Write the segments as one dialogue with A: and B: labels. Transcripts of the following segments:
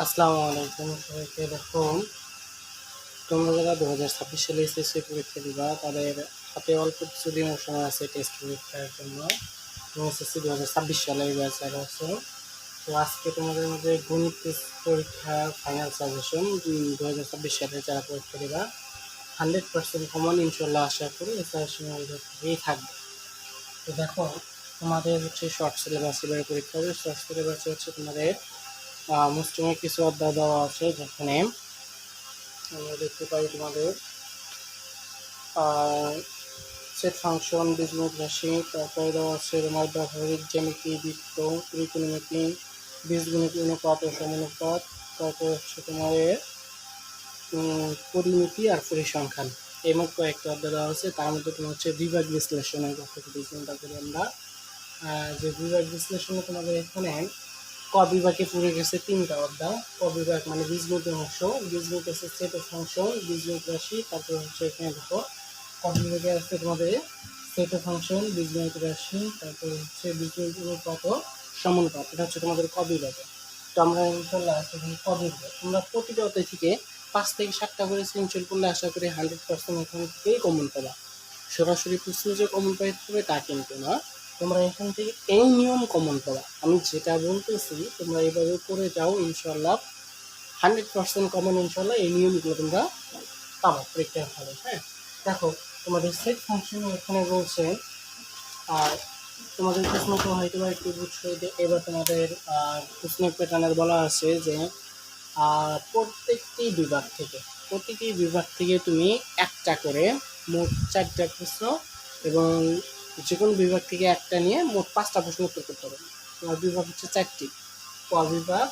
A: আসসালামু আলাইকুম সবাইকে। দেখুন, তোমরা যারা 2026 সালে এসএসসি পরীক্ষা দিবা তাদের হাতে অল্প কিছুদিনের সময় আছে টেস্ট পরীক্ষার জন্য। এবং এসএসসি 2026 সালে এই ব্যাচ আছে। তো আজকে তোমাদের মধ্যে গণিত টেস্ট পরীক্ষা ফাইনাল সাজেশন 2026 সালে যারা পরীক্ষা দিবা 100% কমন ইনশাল্লাহ আশা করি এই সাজেশনের মধ্যে থেকেই থাকবে। তো দেখো, তোমাদের হচ্ছে শর্ট সিলেবাস এবারে পরীক্ষা হবে। শর্ট সিলেবাসে হচ্ছে তোমাদের মুসলিমে কিছু অধ্যায় দেওয়া আছে, যেখানে আমরা দেখতে পাই তোমাদের সেট ফাংশন, বীজগণিত রাশি, তারপরে দেওয়া আছে তোমার ব্যবহারিক জ্যামিতি, বৃত্ত, ত্রিকোণমিতি, বীজগণিত অনুপাত ও সমানুপাত, তারপরে হচ্ছে তোমার পরিমিতি আর পরিসংখ্যান। এই মোট কয়েকটা অধ্যায় দেওয়া আছে। তার মধ্যে তোমার হচ্ছে বিভাগ বিশ্লেষণের কথা চিন্তা করি আমরা। যে বিভাগ বিশ্লেষণে তোমাদের এখানে ক বিভাগে পড়ে গেছে 3টা অধ্যায়। ক বিভাগ মানে বীজগণিতের অংশ, বীজগণিত আছে সেট অফ ফাংশন, বীজগণিত রাশি, তারপর হচ্ছে এখানে দেখো ক বিভাগে আছে তোমাদের সেট অফ ফাংশন, বীজগণিত রাশি, তারপর হচ্ছে বীজগণিত অনুপাত ও সমানুপাত। এটা হচ্ছে তোমাদের ক বিভাগে। তো আমরা ইনশাল্লাহ সেখানে ক বিভাগে তোমরা প্রতিটা অধ্যায় থেকে 5 থেকে 7টা করে স্ক্রিনশট করলে আশা করি 100% এখান থেকেই কমন পাবা। সরাসরি প্রশ্ন যে কমন পাইতে হবে তা কিন্তু না, তোমরা এখান থেকে এই নিয়ম কমন পাবা। আমি যেটা বলতেছি তোমরা এইভাবে করে যাও, ইনশাল্লাহ 100% কমন ইনশাল্লাহ এই নিয়মগুলো তোমরা পাবা পরীক্ষার ফলে। হ্যাঁ, দেখো তোমাদের সেট ফাংশন এখানে বলছে, আর তোমাদের প্রশ্ন তো হয়তো একটু বুঝছো যে এবার তোমাদের প্রশ্নের প্যাটার্নের বলা আছে যে প্রতিটি বিভাগ থেকে তুমি একটা করে মোট 4টা প্রশ্ন, এবং যে কোনো বিভাগ থেকে একটা নিয়ে মোট 5টা প্রশ্ন উত্তর করতে হবে। তোমার বিভাগ হচ্ছে 4টি: ক বিভাগ,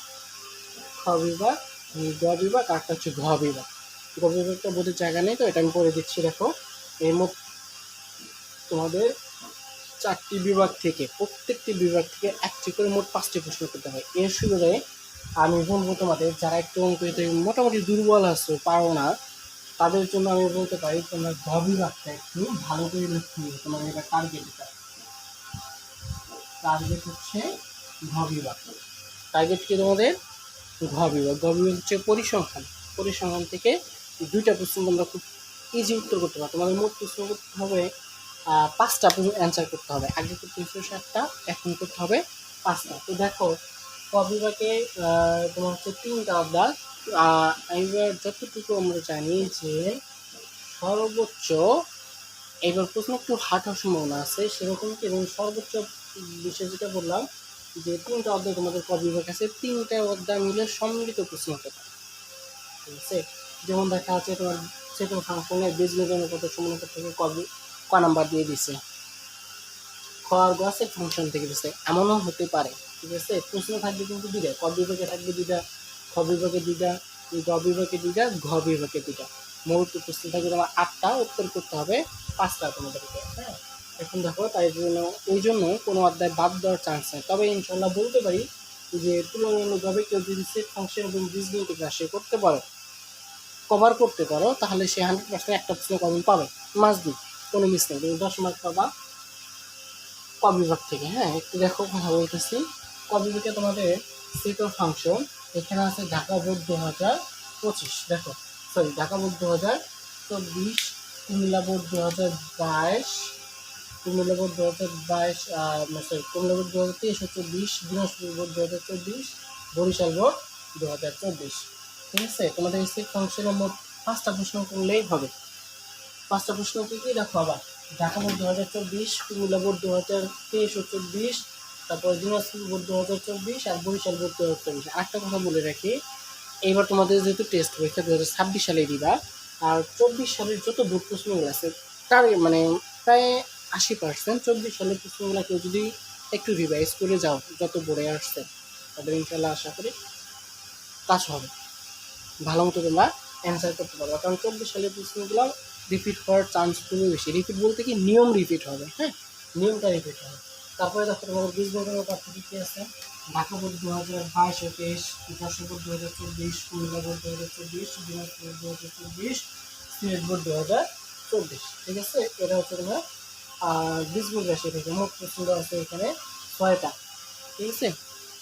A: খ বিভাগ, গ বিভাগ, আর একটা হচ্ছে ঘ বিভাগ। ঘ বিভাগটা বোধের জায়গা নেই, তো এটা আমি করে দিচ্ছি। দেখো, এই মোট তোমাদের 4টি বিভাগ থেকে প্রত্যেকটি বিভাগ থেকে একটি করে মোট 5টি প্রশ্ন করতে হয়। এর সুবিধে আমি বলবো তোমাদের যারা একটু অঙ্কতে মোটামুটি দুর্বল আছো, পারো না, তাদের জন্য আমি বলতে পারি তোমরা ঘ বিভাগটা একটু ভালো করে লক্ষ্য নিও। তোমার এটা টার্গেট হচ্ছে ঘ বিভাগ। টার্গেট কি তোমাদের? ঘ বিভাগ। ঘ বিভাগ হচ্ছে পরিসংখ্যান। পরিসংখ্যান থেকে 2টা প্রশ্ন তোমরা খুব ইজি উত্তর করতে পারো। তোমাদের মোট প্রশ্ন করতে হবে 5টা অ্যান্সার করতে হবে। আগে করতে হচ্ছে 7টা, এখন করতে হবে 5টা। তো দেখো, ক বিভাগে তোমার হচ্ছে 3টা অধ্যায়। এবার যতটুকু আমরা জানি যে সর্বোচ্চ, এবার প্রশ্ন একটু হার্ড হওয়ার সম্ভাবনা আছে সেরকম কি, এবং সর্বোচ্চ বিষয় যেটা বললাম যে 3টা অধ্যায় তোমাদের ক বিভাগ আছে, 3টা অধ্যায় মিলে সম্মিলিত প্রশ্ন হতে পারে। ঠিক আছে, যেমন দেখা যাচ্ছে তোমার সেকেন্ড ফাংশনে বীজগণিত কত সমানুপাত থেকে ক নাম্বার দিয়ে দিছে, খ আর গ সেট ফাংশন থেকে দিছে, এমনও হতে পারে। ঠিক আছে, প্রশ্ন থাকবে কিন্তু 2টা, ক বিভাগে থাকবে 2টা, খ বিভাগে 2টা, গ বিভাগে 2টা, ঘ বিভাগে 2টা। মোট প্রশ্ন থাকবে তোমার 8টা, উত্তর করতে হবে 5টা তোমাদেরকে। হ্যাঁ, এখন দেখো, তাই জন্য এই জন্য কোনো অধ্যায় বাদ দেওয়ার চান্স নেই। তবে ইনশাল্লাহ বলতে পারি যে তুলনামূলকভাবে কেউ যদি সেট ফাংশন এবং বীজগণিত রাশি করতে পারো, কভার করতে পারো, তাহলে সে 100% একটা প্রশ্ন কমন পাবে। মাস দিই, কোনো মিস নেই, তুমি 10 মার্ক পাবা ক বিভাগ থেকে। হ্যাঁ, একটু দেখো, কথা বলতেছি। ক বিভাগে তোমাদের সেট অফ ফাংশন এখানে আছে ঢাকা বোর্ড 2025। দেখো, sorry, Dhaka board 2024, Comilla board 2022, Comilla board 2022, sorry, Comilla board 2023 ও 24, দিনাজপুর বোর্ড 2024, বরিশাল বোর্ড 2024। ঠিক আছে, তোমাদের এই সেট ফাংশনের মোট 5টা প্রশ্ন করলেই হবে। 5টা প্রশ্ন কি কি দেখো আবার: ঢাকা বোর্ড 2024, কুমিল্লা বোর্ড 2023 ও 24, তারপর দিনাজপুর বোর্ড 2024, আর বরিশাল বোর্ড 2024। একটা কথা বলে রাখি, এইবার তোমাদের যেহেতু টেস্ট পরীক্ষা 2026 সালে দিবা, আর 24 সালের যত বোর্ড প্রশ্নগুলো আছে তার মানে প্রায় 80% 24 সালের প্রশ্নগুলো কেউ যদি একটু রিভাইজ করে যাও, যত বোর্ডে আসছে, তাদের ইনশাল্লাহ আশা করি কাজ হবে, ভালো মতো তোমরা অ্যান্সার করতে পারবো। কারণ 24 সালের প্রশ্নগুলো রিপিট হওয়ার চান্স খুবই বেশি। রিপিট বলতে কি, নিয়ম রিপিট হবে। হ্যাঁ, নিয়মটা রিপিট হবে। তারপরে দেখো তোমাদের বীজগণিতের পার্থক্য কী আছে: ঢাকা বোর্ড 2022 ও 23, Jessore board 2024, Comilla board 2024, Dinajpur board 2024, Sylhet board 2024। ঠিক আছে, এটা হচ্ছে তোমার বীজগণিত রাশি থেকে মোট প্রশ্ন আছে এখানে 6টা। ঠিক আছে,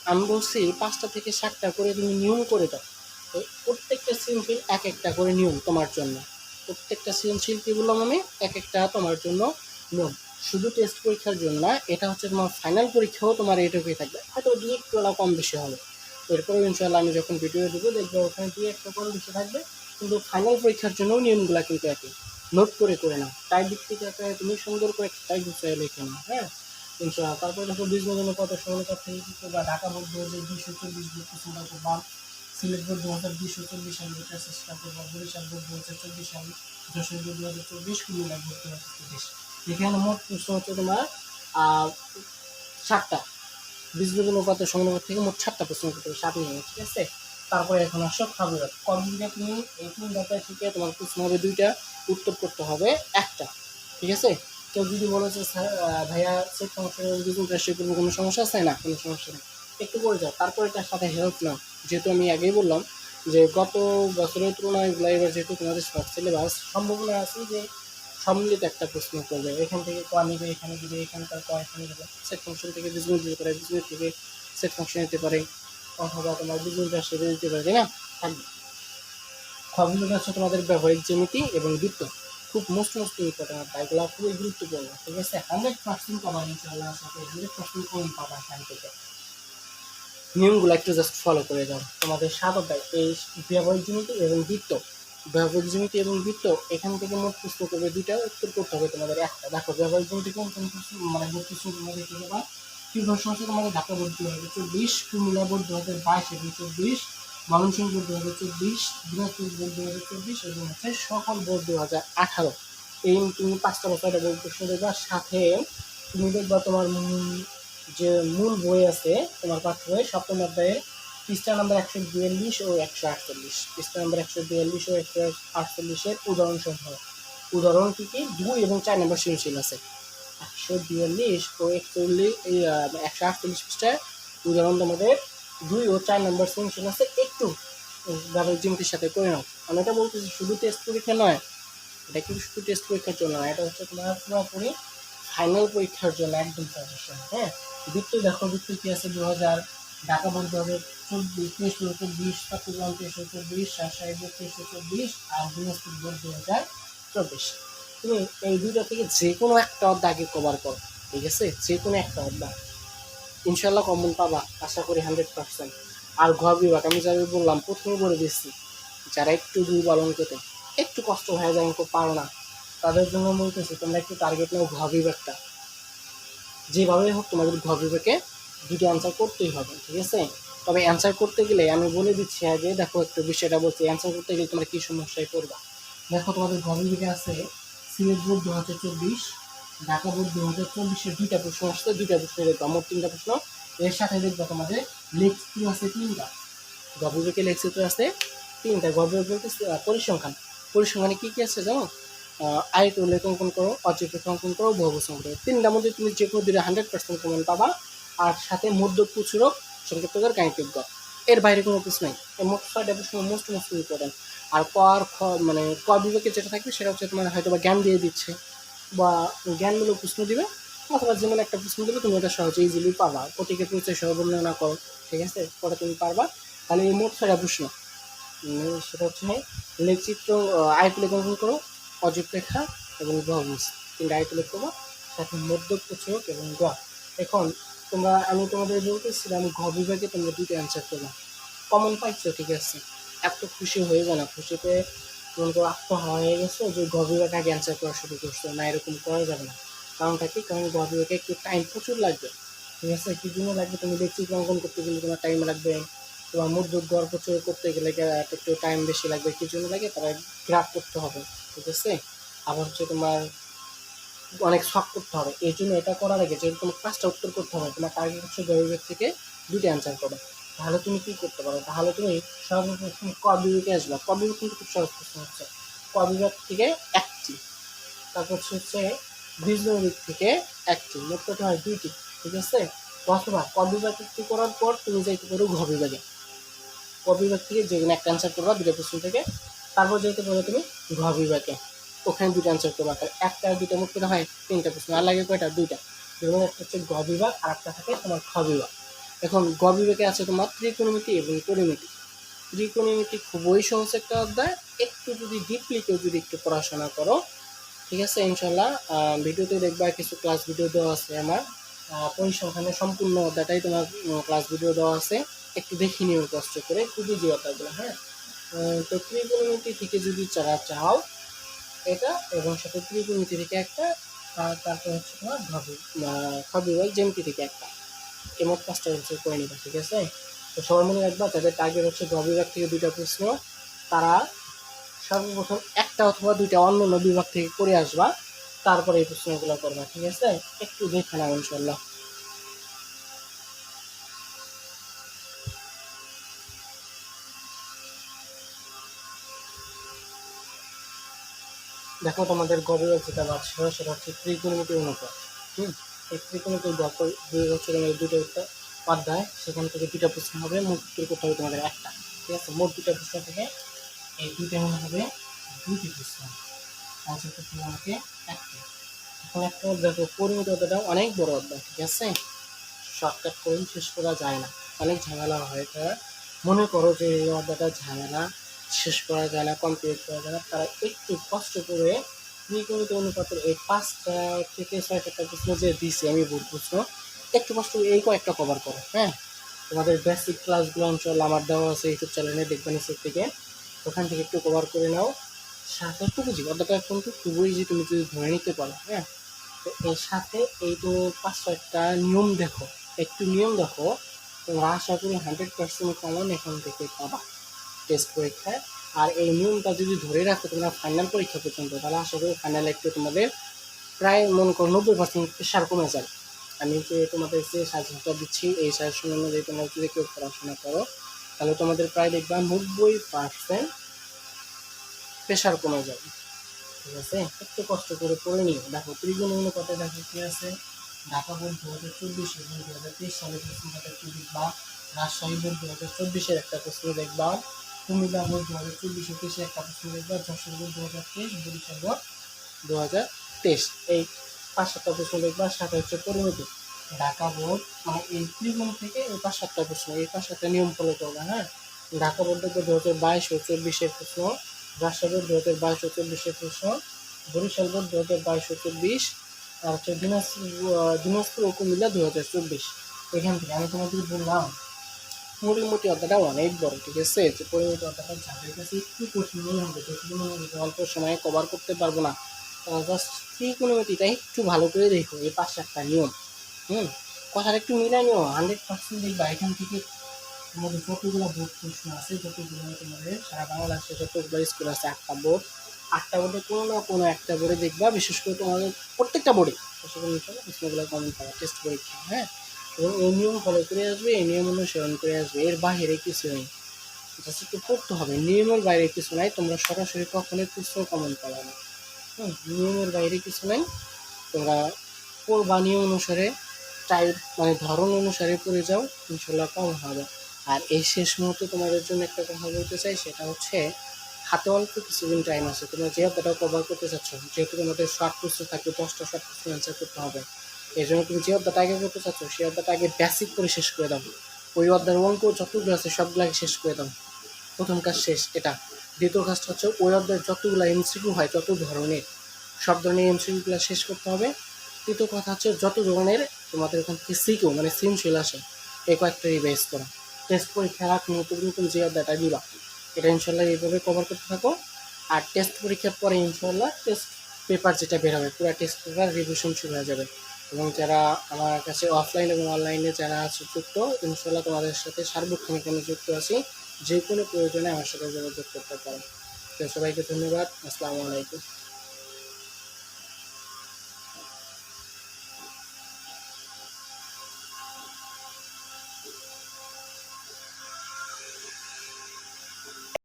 A: আমি বলছি 5টা থেকে 7টা করে তুমি নিয়ম করে দাও। তো প্রত্যেকটা সৃজনশীল এক একটা করে নিয়ম তোমার জন্য। প্রত্যেকটা সৃজনশীল কি বললাম আমি, এক একটা তোমার জন্য নিয়ম। শুধু টেস্ট পরীক্ষার জন্য না, এটা হচ্ছে তোমার ফাইনাল পরীক্ষাও তোমার এইটুকুই থাকবে, হয়তো দুই একটু কম বেশি হবে। এরপরেও ইনশাল্লাহ আমি যখন ভিডিও দেবো দেখবো ওখানে দুই একটা কম বেশি থাকবে, কিন্তু ফাইনাল পরীক্ষার জন্য নিয়মগুলো কিন্তু একই। নোট করে নাও, তাই দিক থেকে তুমি সুন্দর করে তাই গুছিয়ে লিখে নাও। হ্যাঁ ইনশাল্লাহ। তারপরে দেখো বীজগণিত কত সরলতার থেকে কি করবা, ঢাকা বোর্ড 2040 চিন্তা করবা, সিলেট বোর্ড 2040 সালে চেষ্টা করবা, বরিশাল বোর্ড 2024 সালে, যশোর বোর্ড 2024, কুমিল্লা বোর্ড 2023। এখানে মোট প্রশ্ন হচ্ছে তোমার 7টা। বীজগণিত কত সংগ্রহ থেকে মোট 7টা প্রশ্ন করতে হবে, 7 নিয়ে, ঠিক আছে। তারপরে এখন আসো খাবিরাত। কম্পিউটার তুমি এই 3টা থেকে তোমার প্রশ্ন হবে 2টা, উত্তর করতে হবে 1টা, ঠিক আছে। কেউ যদি বলে যে স্যার ভাইয়া সেট ফাংশনের যদি রাশি করবো, কোনো সমস্যা আছে? না, কোনো সমস্যা নেই, একটু করে যাও। তারপর এটার সাথে হেল্প নাও, যেহেতু আমি আগেই বললাম যে গত বছরের তুলনায় এগুলো এবার যেহেতু তোমাদের শর্ট সিলেবাস, সম্ভাবনা আছে যে সম্মিলিত একটা প্রশ্ন করবে, এখান থেকে ক নিবে, এখানে দিবে, এখানকার ক এখানে দিবে, সেট ফাংশন থেকে বীজগণিত দিতে পারে, বীজগণিত থেকে সেট ফাংশন দিতে পারে, অথবা তোমার বীজগণিত রাশি দিতে পারে, তাই না? থাকবে। খবিগুলো হচ্ছে তোমাদের ব্যবহারিক জ্যামিতি এবং বৃত্ত, খুব মোস্ট ইম্পর্টেন্ট, এগুলো খুবই গুরুত্বপূর্ণ, ঠিক আছে। 100% পাবা ইনশাআল্লাহ, সাথে 100% কম পাবা এখান থেকে। নিয়মগুলো একটু জাস্ট ফলো করে যাও। তোমাদের 7 অধ্যায় এই ব্যবহারিক জ্যামিতি এবং বৃত্ত, ব্যবহারিক জ্যামিতি এবং বৃত্ত, এখান থেকে মোট প্রশ্ন করবে 2টা, উত্তর করতে হবে তোমাদের 1টা। দেখো ব্যবহারিক জ্যামিতি কোন কোন প্রশ্ন, মানে মোট প্রশ্ন তোমাদের থেকে বা কি প্রশ্ন হচ্ছে তোমাদের ঢাকা বোর্ড 2024, কুমিল্লা বোর্ড 2022 এবং 24, ময়মনসিংহ বোর্ড 2024, দিনাজপুর বোর্ড 2024 এবং হচ্ছে সকল বোর্ড 2018। এই তুমি 5টা বা 6টা বোর্ড প্রশ্ন দেখবা, সাথে তুমি দেখবা তোমার যে মূল বই আছে তোমার পাঠ্য বই 7ম অধ্যায়ে পৃষ্ঠা নাম্বার 142 ও 148, পৃষ্ঠা নাম্বার 142 ও 148 উদাহরণ সমূহ। উদাহরণ কি কি? 2 এবং 4 নম্বর সৃজনশীল আছে 142 ও 148 পৃষ্ঠায়। উদাহরণ তোমাদের 2 ও 4 নম্বর সৃজনশীল আছে, একটু ব্যবহারিক জ্যামিতির সাথে করে নাও। আমি এটা বলতেছি শুধু টেস্ট পরীক্ষা নয়, এটা কিন্তু শুধু টেস্ট পরীক্ষার জন্য না, এটা হচ্ছে তোমার পুরোপুরি ফাইনাল পরীক্ষার জন্য একদম সাজেশন। হ্যাঁ, বৃত্ত দেখো, বৃত্ত কি আছে 2000, ঢাকা বোর্ড 2024, চট্টগ্রাম 2324, রাজশাহী বোর্ড 2324 আর দিনাজপুর বোর্ড 2024। তুমি এই 2টা থেকে যে কোনো একটা অধ্যায় আগে কভার করো, ঠিক আছে, যে কোনো একটা অধ্যায় ইনশাল্লাহ কমন পাবা আশা করি 100%। আর ঘর বিভাগ আমি যাদের বললাম প্রথমে বলে দিচ্ছি, যারা একটু দুর্বল অঙ্কতে, একটু কষ্ট হয়ে যায়, অঙ্ক পারো না, তাদের জন্য বলতেছি তোমরা একটু টার্গেট নাও ঘ বিভাগটা। যেভাবে হোক তোমাদের ঘ বিভাগে 2টো অ্যান্সার করতেই হবে, ঠিক আছে। তবে অ্যান্সার করতে গেলে আমি বলে দিচ্ছি আগে, দেখো একটু বিষয়টা বলছি, অ্যান্সার করতে গেলে তোমরা কী সমস্যায় পড়বা। দেখো তোমাদের ঘ বিভাগে আছে সিলেট বোর্ড 2024, ঢাকা বোর্ড 2024-এর 2টা প্রশ্ন আসছে, 2টা প্রশ্ন দেখবা, মোট 3টা প্রশ্ন। এর সাথে দেখবা তোমাদের লেখচিত্র আছে 3টা, ঘ বিভাগে লেখচিত্র আছে 3টা। ঘ বিভাগ বলতে পরিসংখ্যান, পরিসংখ্যানে কী কী আছে জানো? আয়তলেখ অঙ্কন করো, অচেতক অঙ্কন করো, বহুভুজ অঙ্কন করো। 3টার মধ্যে তুমি যে কোনো 2টা 100% কমন পাবা। আর সাথে মধ্যক প্রচুরক, সংক্ষিপ্তকর, গাণিতিক গ, এর বাইরে কোনো প্রশ্ন নেই। এই মোট 6টা প্রশ্ন মোস্ট ইম্পর্টেন্ট। আর ক আর খ মানে ক বিভাগে যেটা থাকবে সেটা হচ্ছে তোমার হয়তো বা জ্ঞান দিয়ে দিচ্ছে, বা জ্ঞানমূলক প্রশ্ন দিবে, অথবা যেমন একটা প্রশ্ন দিবে তুমি ওটা সহজে ইজিলি পাবা, প্রতীকের পরিচয় সহ বর্ণনা করো, ঠিক আছে, পরে তুমি পারবা। তাহলে এই মোট 6টা প্রশ্ন, সেটা হচ্ছে লেখচিত্র, আয়তলেখ অঙ্কন করো, অজীব রেখা এবং বহুভুজ, 3টা আয়তলেখ করবো, সাথে মধ্যক প্রচুরক এবং গ। এখন আমি তোমাদের বলতেছিলাম ঘ বিভাগে তোমরা 2টা অ্যান্সার করবে, কমন পাইছো, ঠিক আছে, এত খুশি হয়ে যায় না, খুশিতে মনে করো আত্ম হয়ে গেছে যে ঘ বিভাগে আগে অ্যান্সার করা শুরু করছো না, এরকম করা যাবে না। কারণটা কি? কারণ ঘ বিভাগে একটু টাইম প্রচুর লাগবে, ঠিক আছে। কি জন্য লাগবে? তুমি লেখচিত্র অঙ্কন করতে গেলে তোমার টাইম লাগবে, তোমার মধ্যক গড় প্রচুর করতে গেলে একটু টাইম বেশি লাগবে। কি জন্য লাগে? তারা গ্রাফ করতে হবে, ঠিক আছে। আবার হচ্ছে তোমার অনেক শখ করতে হবে, এই জন্য এটা করার আগে যেহেতু তোমার 5টা উত্তর করতে হবে, তোমার টার্গেট হচ্ছে গ বিভাগ থেকে 2টা অ্যান্সার করো। তাহলে তুমি কি করতে পারো? তাহলে তুমি সর্বপ্রথম ক বিভাগে আসবা। ক বিভাগ কিন্তু খুব সহজ প্রশ্ন হচ্ছে, ক বিভাগ থেকে 1টি, তারপর হচ্ছে বীজগণিত থেকে 1টি, মোট কত হয় 2টি, ঠিক আছে। অথবা ক বিভাগ একটি করার পর তুমি যাইতে পারো ঘ বিভাগে, ক বিভাগ থেকে যে কোনো একটা অ্যান্সার করবা 2টা প্রশ্ন থেকে, তারপর যেতে পারো তুমি ঘ বিভাগে, ওখানে 2টা অ্যান্সার করবা। তাহলে 1টা আর 2টা মোট কত হয় 3টা প্রশ্ন, আর লাগে কয়টা? 2টা। যেমন একটা হচ্ছে ঘ বিভাগ আর একটা থাকে তোমার খ বিভাগ। এখন গ বিভাগে আছে তোমার ত্রিকোণমিতি এবং পরিমিতি। ত্রিকোণমিতি খুবই সহজ একটা অধ্যায়, একটু যদি ডিপলি কেউ যদি একটু পড়াশোনা করো, ঠিক আছে, ইনশাল্লাহ ভিডিওতে দেখবা কিছু ক্লাস ভিডিও দেওয়া আছে আমার, পরিসংখ্যানের সম্পূর্ণ অধ্যায়টাই তোমার ক্লাস ভিডিও দেওয়া আছে, একটু দেখে নিও কষ্ট করে, খুবই যে অধ্যায়গুলো। হ্যাঁ, তো ত্রিকোণমিতি থেকে যদি যারা চাও এটা, এবং সাথে ত্রিকোণমিতি থেকে একটা, তারপর হচ্ছে তোমার খবিভাগ জ্যামিতি থেকে একটা, মোট 5টা অ্যান্সার করে নিবা, ঠিক আছে। তো সবাই মনে রাখবা, যাদের টার্গেট হচ্ছে বিভাগ থেকে 2টা প্রশ্ন, তারা সর্বপ্রথম একটা অথবা 2টা অন্য অন্য বিভাগ থেকে করে আসবা, তারপরে এই প্রশ্নগুলো করবা, ঠিক আছে। একটু দেখে নাও ইনশাল্লাহ। দেখো তোমাদের বিভাগ যেটা বাড়ছে সেটা হচ্ছে ত্রিকোণমিতি অনুপাত। এই ত্রিকোণমিতি বিভাগ হচ্ছে তোমাদের 2টা অধ্যায়, সেখান থেকে 2টা প্রশ্ন হবে, মোট উত্তর করতে হবে তোমাদের একটা, ঠিক আছে। মোট 2টা প্রশ্ন থেকে এই 2টা মনে হবে 2টি প্রশ্ন, অ্যান্সার করতে আমাকে একটা। এখন একটা দেখো পরিমিত অধ্যায়টা অনেক বড় অধ্যায়, ঠিক আছে, শর্টকাট করে শেষ করা যায় না, অনেক ঝামেলা হয়। তারা মনে করো যে এই অধ্যায়টা ঝামেলা, শেষ করা যায় না, কমপ্লিট করা যায় না, তারা একটু কষ্ট করে ত্রিকোণমিতি অনুপাতের এই 5টা থেকে 6টা প্রশ্ন যে দিছি আমি, ভুল প্রশ্ন, একটু কষ্ট করে এই কয়েকটা কভার করো। হ্যাঁ, তোমাদের বেসিক ক্লাসগুলো অঞ্চল আমার দেওয়া আছে ইউটিউব চ্যানেলে, দেখবেন নিচের থেকে, ওখান থেকে একটু কভার করে নাও। সাথে একটু বুঝি অধ্যায়টা কিন্তু খুবই ইজি, তুমি যদি ধরে নিতে পারো। হ্যাঁ, তো এর সাথে এই তো 5-6টা নিয়ম দেখো, একটু নিয়ম দেখো, তোমরা আশা করি 100% কমন এখান থেকে পাবা টেস্ট পরীক্ষায়। আর এই নিয়মটা যদি ধরে রাখো তোমরা ফাইনাল পরীক্ষা পর্যন্ত, তাহলে আশা করি ফাইনালে একটু তোমাদের প্রায় মনে করো 90% প্রেশার কমে যাবে। আমি যে তোমাদের যে সাজেশনটা দিচ্ছি, এই সাজেশন অনুযায়ী তোমরা যদি কেউ পড়াশোনা করো, তাহলে তোমাদের প্রায় দেখবা 90% প্রেশার কমে যাবে, ঠিক আছে। একটু কষ্ট করে পড়ে নিও। দেখো ত্রিগুণ অনুপাতে দেখো কি আছে, ঢাকা বোর্ড 2024 এবং 2023 সালের প্রশ্ন একটা দেখবা, রাজশাহী বোর্ড 2024-এর একটা প্রশ্ন দেখবা, কুমিল্লা বোর্ড 2024-23 একটা প্রশ্ন দেখবা, যশোর বোর্ড 2023, বরিশাল বোর্ড 2023, এই 5-7টা প্রশ্ন দেখবা। সাথে হচ্ছে পরিমিতি, ঢাকা বোর্ড মানে এই ত্রিগুণ থেকে এই 5-7টা প্রশ্ন, এই 5-7টা নিয়ম ফলো করবে। হ্যাঁ, ঢাকা বোর্ড দেখবে 2022 ও 24-এর প্রশ্ন, রাজশাহী বোর্ড 2022 ও 24-এর প্রশ্ন, বরিশাল বোর্ড 2022 ও 24, আর হচ্ছে দিনাজপুর ও কুমিল্লা 2024। এখান থেকে আমি তোমাদের বললাম পরিমিতি অধ্যায়টা অনেক বড়, ঠিক আছে। যে পরিমিতি অধ্যায়টা যাদের কাছে একটু কঠিন মনে হবে, কঠিন মনে হবে, অল্প সময়ে কভার করতে পারবো না, তারা জাস্ট ত্রিকোণমিতিটা একটু ভালো করে দেখো, এই 5-7টা নিয়ম। কথাটা একটু মিলাই নিও, 100% দেখবা এখান থেকে তোমাদের যতগুলো বোর্ড প্রশ্ন আছে, যতগুলো তোমাদের সারা বাংলাদেশে যতগুলো স্কুল আছে, 8টা বোর্ড, 8টা বোর্ডে কোনো না কোনো একটা বোর্ডে দেখবা, বিশেষ করে তোমাদের প্রত্যেকটা বোর্ডে প্রশ্নগুলো কমন পাওয়া টেস্ট পরীক্ষা। হ্যাঁ, এবং এই নিয়ম ফলো করে আসবে, এই নিয়ম অনুসরণ করে আসবে, এর বাইরে কিছু নেই, জাস্ট একটু পড়তে হবে, নিয়মের বাইরে কিছু নাই। তোমরা সরাসরি কখনোই প্রশ্ন কমন পাবে না। নিয়মের বাইরে কিছু নাই, তোমরা পড়বা নিয়ম অনুসারে, টাইপ মানে ধরন অনুসারে পড়ে যাও, ইনশাল্লাহ কম হবে। আর এই শেষ মুহূর্তে তোমাদের জন্য একটা কথা বলতে চাই, সেটা হচ্ছে হাতে অল্প কিছুদিন টাইম আছে, তোমরা যে অধ্যায়টা কভার করতে চাচ্ছ, যেহেতু তোমাদের শর্ট প্রশ্ন থাকবে, 10টা শর্ট প্রশ্ন অ্যান্সার করতে হবে, এই জন্য তুমি যে অধ্যায়টা আগে করতে চাচ্ছ সেই অধ্যায়টা আগে বেসিক করে শেষ করে দাও। ওই অধ্যায়ের অঙ্ক যতগুলো আছে সবগুলোকে শেষ করে দাও, প্রথম কাজ শেষ এটা। দ্বিতীয় কাজটা হচ্ছে ওই অধ্যায়ের যতগুলো এমসিকিউ হয়, যত ধরনের, সব ধরনের এমসিকিউগুলো শেষ করতে হবে। তৃতীয় কথা হচ্ছে যত ধরনের তোমাদের ওখান থেকে সিকিউ মানে সৃজনশীল আসে, এই কয়েকটা রিভাইজ করা। টেস্ট পরীক্ষার আগ নতুন নতুন যে অধ্যায়টা দিবা, এটা ইনশাল্লাহ এইভাবে কভার করতে থাকো। আর টেস্ট পরীক্ষার পরে ইনশাল্লাহ টেস্ট পেপার যেটা বের হবে, পুরো টেস্ট পেপার রিভিশন শুরু হয়ে যাবে। এবং যারা আমার কাছে অফলাইন এবং অনলাইনে যারা আছে যুক্ত, ইনশাল্লাহ তোমাদের সাথে সার্বক্ষণিক আমি যুক্ত আছি, যে কোনো প্রয়োজনে আমার সাথে যোগাযোগ করতে পারো। তো সবাইকে ধন্যবাদ, আসসালামু আলাইকুম।